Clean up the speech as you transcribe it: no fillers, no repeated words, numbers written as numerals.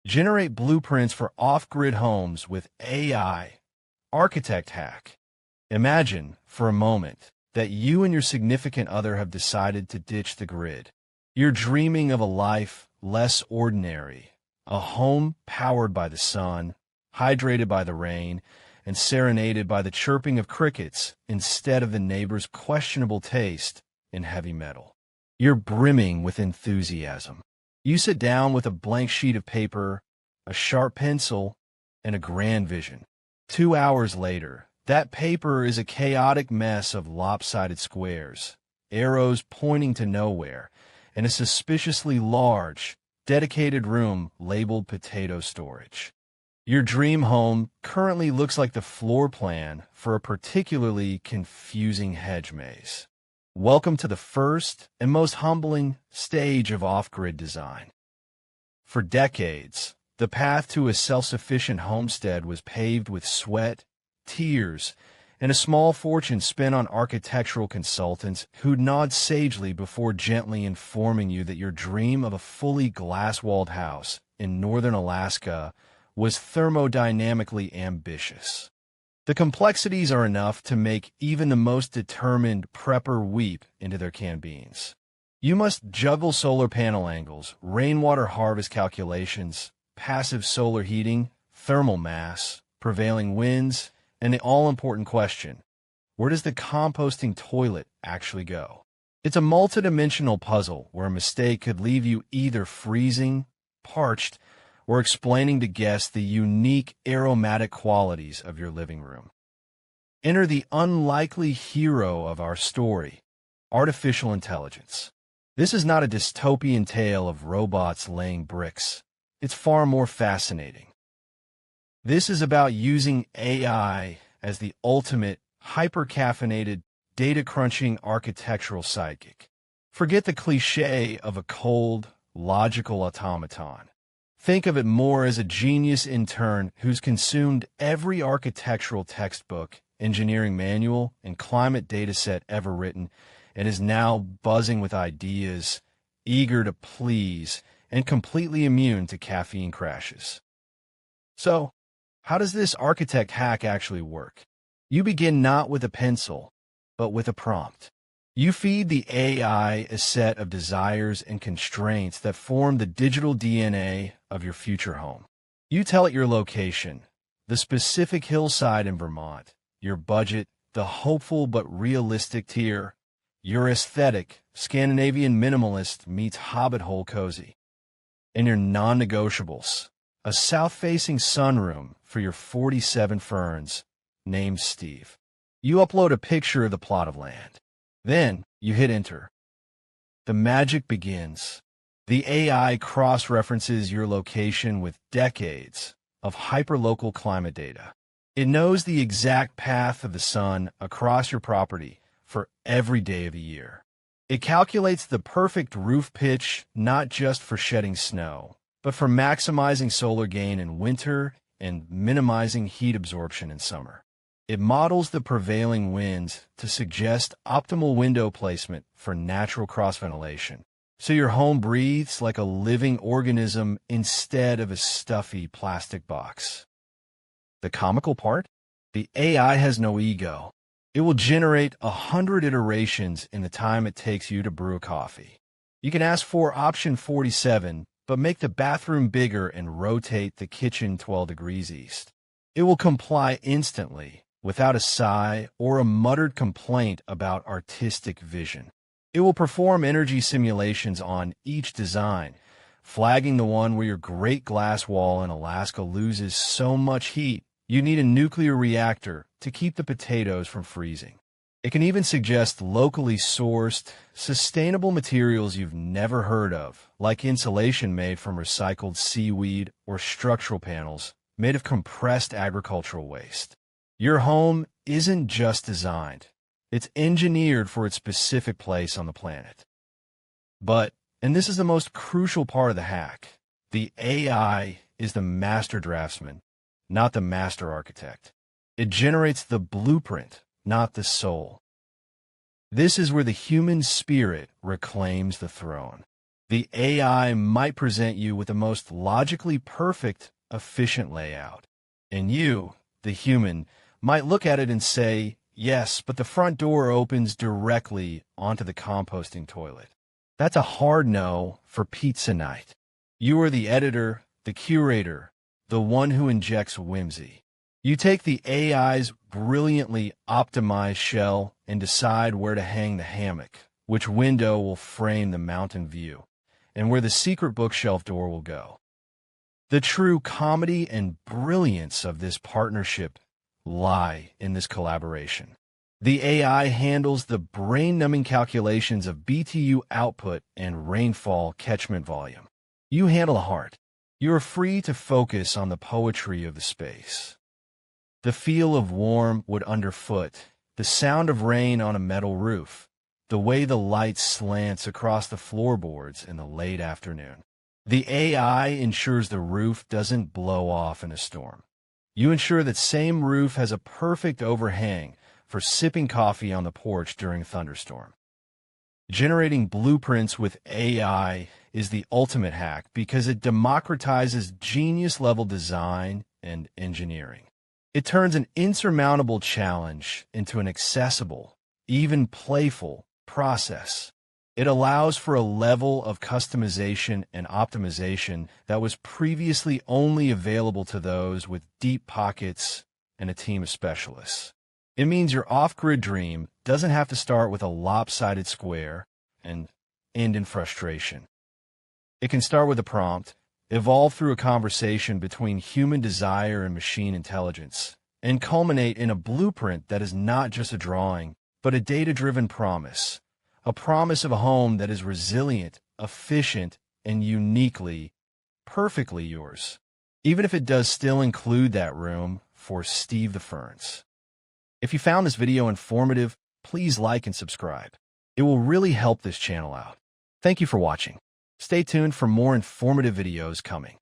Generate blueprints for off-grid homes with AI. Architect hack. Imagine, for a moment, that you and your significant other have decided to ditch the grid. You're dreaming of a life less ordinary, a home powered by the sun, hydrated by the rain, and serenaded by the chirping of crickets instead of the neighbor's questionable taste in heavy metal. You're brimming with enthusiasm. You sit down with a blank sheet of paper, a sharp pencil, and a grand vision. 2 hours later, that paper is a chaotic mess of lopsided squares, arrows pointing to nowhere, and a suspiciously large, dedicated room labeled potato storage. Your dream home currently looks like the floor plan for a particularly confusing hedge maze. Welcome to the first and most humbling stage of off-grid design. For decades, the path to a self-sufficient homestead was paved with sweat, tears, and a small fortune spent on architectural consultants who nod sagely before gently informing you that your dream of a fully glass-walled house in northern Alaska was thermodynamically ambitious. The complexities are enough to make even the most determined prepper weep into their canned beans. You must juggle solar panel angles, rainwater harvest calculations, passive solar heating, thermal mass, prevailing winds, and the all-important question, where does the composting toilet actually go? It's a multidimensional puzzle where a mistake could leave you either freezing, parched, or explaining to guests the unique aromatic qualities of your living room. Enter the unlikely hero of our story, artificial intelligence. This is not a dystopian tale of robots laying bricks. It's far more fascinating. This is about using AI as the ultimate, hyper-caffeinated, data-crunching architectural sidekick. Forget the cliché of a cold, logical automaton. Think of it more as a genius intern who's consumed every architectural textbook, engineering manual, and climate dataset ever written, and is now buzzing with ideas, eager to please, and completely immune to caffeine crashes. So, how does this architect hack actually work? You begin not with a pencil, but with a prompt. You feed the AI a set of desires and constraints that form the digital DNA of your future home. You tell it your location, the specific hillside in Vermont, your budget, the hopeful but realistic tier, your aesthetic, Scandinavian minimalist meets hobbit hole cozy, and your non-negotiables, a south-facing sunroom for your 47 ferns, named Steve. You upload a picture of the plot of land. Then, you hit enter. The magic begins. The AI cross-references your location with decades of hyperlocal climate data. It knows the exact path of the sun across your property for every day of the year. It calculates the perfect roof pitch not just for shedding snow, but for maximizing solar gain in winter and minimizing heat absorption in summer. It models the prevailing winds to suggest optimal window placement for natural cross-ventilation, so your home breathes like a living organism instead of a stuffy plastic box. The comical part? The AI has no ego. It will generate 100 iterations in the time it takes you to brew a coffee. You can ask for option 47, but make the bathroom bigger and rotate the kitchen 12 degrees east. It will comply instantly, without a sigh or a muttered complaint about artistic vision. It will perform energy simulations on each design, flagging the one where your great glass wall in Alaska loses so much heat you need a nuclear reactor to keep the potatoes from freezing. It can even suggest locally sourced, sustainable materials you've never heard of, like insulation made from recycled seaweed or structural panels made of compressed agricultural waste. Your home isn't just designed, it's engineered for its specific place on the planet. But, and this is the most crucial part of the hack, the AI is the master draftsman, not the master architect. It generates the blueprint, not the soul. This is where the human spirit reclaims the throne. The AI might present you with the most logically perfect, efficient layout. And you, the human, might look at it and say, yes, but the front door opens directly onto the composting toilet. That's a hard no for pizza night. You are the editor, the curator, the one who injects whimsy. You take the AI's brilliantly optimized shell and decide where to hang the hammock, which window will frame the mountain view, and where the secret bookshelf door will go. The true comedy and brilliance of this partnership lie in this collaboration. The AI handles the brain-numbing calculations of BTU output and rainfall catchment volume. You handle the heart. You are free to focus on the poetry of the space. The feel of warm wood underfoot, the sound of rain on a metal roof, the way the light slants across the floorboards in the late afternoon. The AI ensures the roof doesn't blow off in a storm. You ensure that same roof has a perfect overhang for sipping coffee on the porch during a thunderstorm. Generating blueprints with AI is the ultimate hack because it democratizes genius-level design and engineering. It turns an insurmountable challenge into an accessible, even playful process. It allows for a level of customization and optimization that was previously only available to those with deep pockets and a team of specialists. It means your off-grid dream doesn't have to start with a lopsided square and end in frustration. It can start with a prompt, evolve through a conversation between human desire and machine intelligence, and culminate in a blueprint that is not just a drawing, but a data-driven promise. A promise of a home that is resilient, efficient, and uniquely, perfectly yours. Even if it does still include that room for Steve the Ferns. If you found this video informative, please like and subscribe. It will really help this channel out. Thank you for watching. Stay tuned for more informative videos coming.